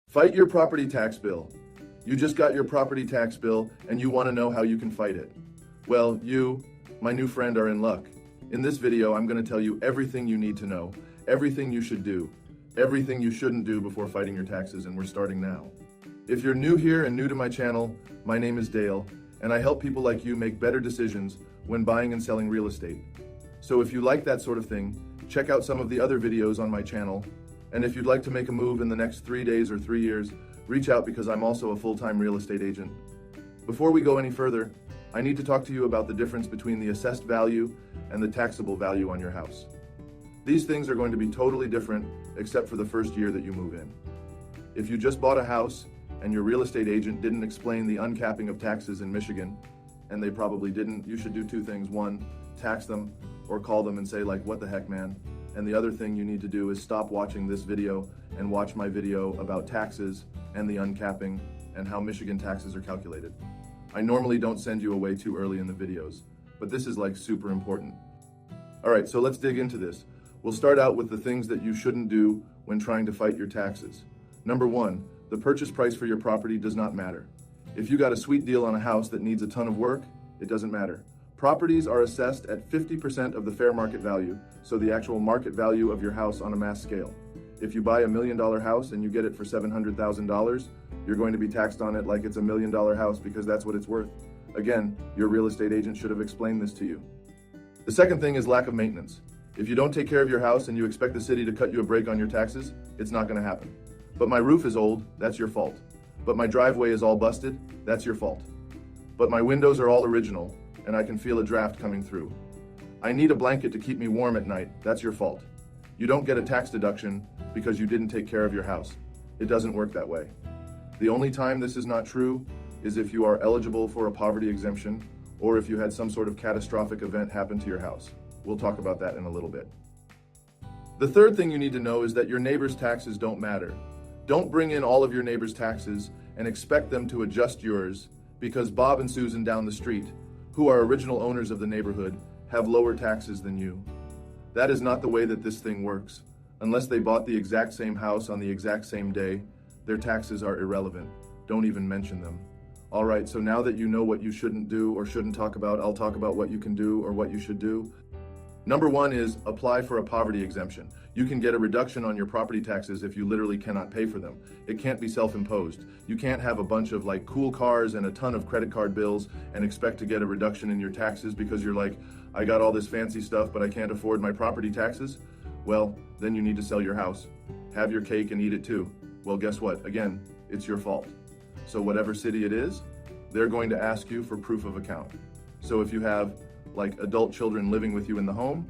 Fight your property tax bill. You just got your property tax bill and you want to know how you can fight it. Well, you, my new friend, are in luck. In this video, I'm going to tell you everything you need to know, everything you should do, everything you shouldn't do before fighting your taxes, and we're starting now. If you're new here and new to my channel, my name is Dale, and I help people like you make better decisions when buying and selling real estate. So if you like that sort of thing, check out some of the other videos on my channel. And if you'd like to make a move in the next 3 days or 3 years, reach out because I'm also a full-time real estate agent. Before we go any further, I need to talk to you about the difference between the assessed value and the taxable value on your house. These things are going to be totally different except for the first year that you move in. If you just bought a house and your real estate agent didn't explain the uncapping of taxes in Michigan, and they probably didn't, you should do 2 things. 1, tax them or call them and say like, what the heck, man? And the other thing you need to do is stop watching this video and watch my video about taxes and the uncapping and how Michigan taxes are calculated. I normally don't send you away too early in the videos, but this is like super important. All right, so let's dig into this. We'll start out with the things that you shouldn't do when trying to fight your taxes. Number 1, the purchase price for your property does not matter. If you got a sweet deal on a house that needs a ton of work, it doesn't matter. Properties are assessed at 50% of the fair market value, so the actual market value of your house on a mass scale. If you buy $1 million house and you get it for $700,000, you're going to be taxed on it like it's $1 million house because that's what it's worth. Again, your real estate agent should have explained this to you. The second thing is lack of maintenance. If you don't take care of your house and you expect the city to cut you a break on your taxes, it's not going to happen. But my roof is old, that's your fault. But my driveway is all busted, that's your fault. But my windows are all original, and I can feel a draft coming through. I need a blanket to keep me warm at night, that's your fault. You don't get a tax deduction because you didn't take care of your house. It doesn't work that way. The only time this is not true is if you are eligible for a poverty exemption or if you had some sort of catastrophic event happen to your house. We'll talk about that in a little bit. The third thing you need to know is that your neighbor's taxes don't matter. Don't bring in all of your neighbor's taxes and expect them to adjust yours because Bob and Susan down the street, who are original owners of the neighborhood, have lower taxes than you. That is not the way that this thing works. Unless they bought the exact same house on the exact same day, their taxes are irrelevant. Don't even mention them. All right, so now that you know what you shouldn't do or shouldn't talk about, I'll talk about what you can do or what you should do. Number 1 is apply for a poverty exemption. You can get a reduction on your property taxes if you literally cannot pay for them. It can't be self-imposed. You can't have a bunch of like cool cars and a ton of credit card bills and expect to get a reduction in your taxes because you're like, I got all this fancy stuff, but I can't afford my property taxes. Well, then you need to sell your house. Have your cake and eat it too. Well, guess what? Again, it's your fault. So whatever city it is, they're going to ask you for proof of account. So if you have like adult children living with you in the home,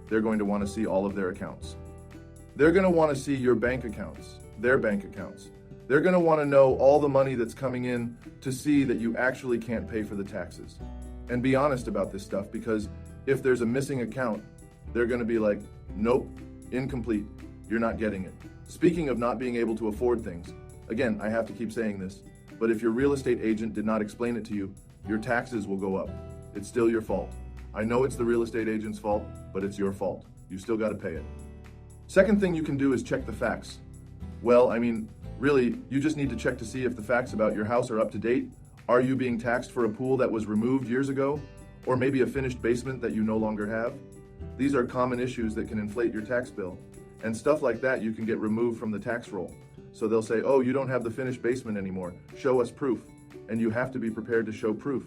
they're going to want to see all of their accounts. They're going to want to see your bank accounts, their bank accounts. They're going to want to know all the money that's coming in to see that you actually can't pay for the taxes. And be honest about this stuff, because if there's a missing account, they're going to be like, nope, incomplete, you're not getting it. Speaking of not being able to afford things, again, I have to keep saying this, but if your real estate agent did not explain it to you, your taxes will go up. It's still your fault. I know it's the real estate agent's fault, but it's your fault. You still got to pay it. Second thing you can do is check the facts. Well, I mean, really, you just need to check to see if the facts about your house are up to date. Are you being taxed for a pool that was removed years ago? Or maybe a finished basement that you no longer have? These are common issues that can inflate your tax bill. And stuff like that you can get removed from the tax roll. So they'll say, oh, you don't have the finished basement anymore. Show us proof. And you have to be prepared to show proof.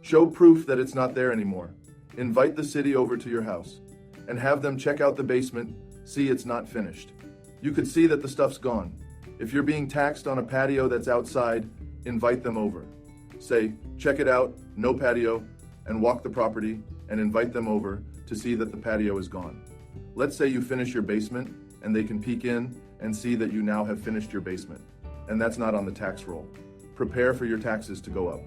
Show proof that it's not there anymore. Invite the city over to your house and have them check out the basement, see it's not finished. You could see that the stuff's gone. If you're being taxed on a patio that's outside, invite them over. Say, check it out, no patio, and walk the property and invite them over to see that the patio is gone. Let's say you finish your basement and they can peek in and see that you now have finished your basement. And that's not on the tax roll. Prepare for your taxes to go up.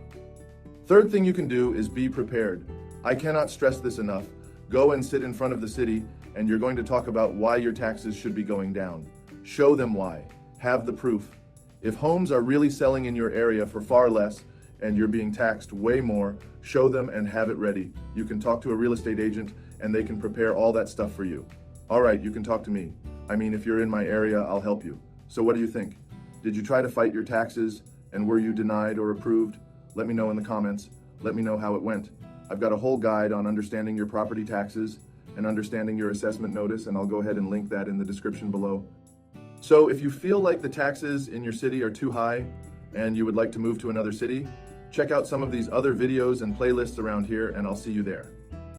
Third thing you can do is be prepared. I cannot stress this enough. Go and sit in front of the city and you're going to talk about why your taxes should be going down. Show them why. Have the proof. If homes are really selling in your area for far less and you're being taxed way more, show them and have it ready. You can talk to a real estate agent and they can prepare all that stuff for you. All right, you can talk to me. I mean, if you're in my area, I'll help you. So what do you think? Did you try to fight your taxes and were you denied or approved? Let me know in the comments. Let me know how it went. I've got a whole guide on understanding your property taxes and understanding your assessment notice, and I'll go ahead and link that in the description below. So if you feel like the taxes in your city are too high and you would like to move to another city, check out some of these other videos and playlists around here, and I'll see you there.